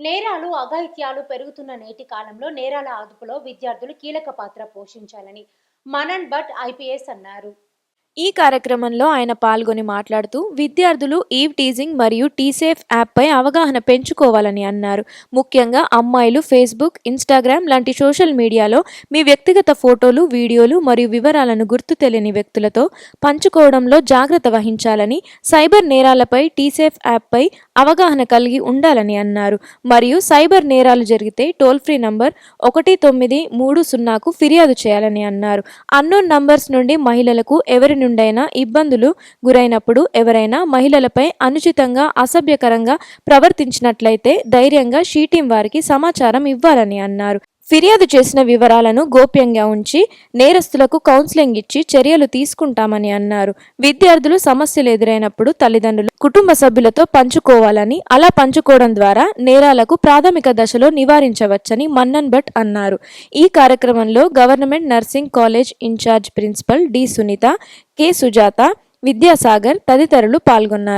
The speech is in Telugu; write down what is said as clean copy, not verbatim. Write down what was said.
నేరాలు, అఘాయిత్యాలు పెరుగుతున్న నేటి కాలంలో నేరాల అదుపులో విద్యార్థులు కీలక పాత్ర పోషించాలని మనన్ భట్ ఐపీఎస్ అన్నారు. ఈ కార్యక్రమంలో ఆయన పాల్గొని మాట్లాడుతూ విద్యార్థులు ఈవ్ టీజింగ్ మరియు టీసేఫ్ యాప్పై అవగాహన పెంచుకోవాలని అన్నారు. ముఖ్యంగా అమ్మాయిలు ఫేస్బుక్, ఇన్స్టాగ్రామ్ లాంటి సోషల్ మీడియాలో మీ వ్యక్తిగత ఫోటోలు, వీడియోలు మరియు వివరాలను గుర్తు తెలియని వ్యక్తులతో పంచుకోవడంలో జాగ్రత్త వహించాలని, సైబర్ నేరాలపై టీసేఫ్ యాప్పై అవగాహన కలిగి ఉండాలని అన్నారు. మరియు సైబర్ నేరాలు జరిగితే టోల్ ఫ్రీ నంబర్ 1930కు ఫిర్యాదు చేయాలని అన్నారు. అన్నోన్ నంబర్స్ నుండి మహిళలకు ఎవరి నుండైనా ఇబ్బందులు గురైనప్పుడు ఎవరైనా మహిళలపై అనుచితంగా, అసభ్యకరంగా ప్రవర్తించినట్లయితే ధైర్యంగా షీ టీం వారికి సమాచారం ఇవ్వాలని అన్నారు. ఫిర్యాదు చేసిన వివరాలను గోప్యంగా ఉంచి నేరస్తులకు కౌన్సిలింగ్ ఇచ్చి చర్యలు తీసుకుంటామని అన్నారు. విద్యార్థులు సమస్యలు ఎదురైనప్పుడు తల్లిదండ్రులు, కుటుంబ సభ్యులతో పంచుకోవాలని, అలా పంచుకోవడం ద్వారా నేరాలకు ప్రాథమిక దశలో నివారించవచ్చని మన్నన్ భట్ అన్నారు. ఈ కార్యక్రమంలో government nursing college in charge principal D Sunitha, K Sujatha, Vidyasagar తదితరులు పాల్గొన్నారు.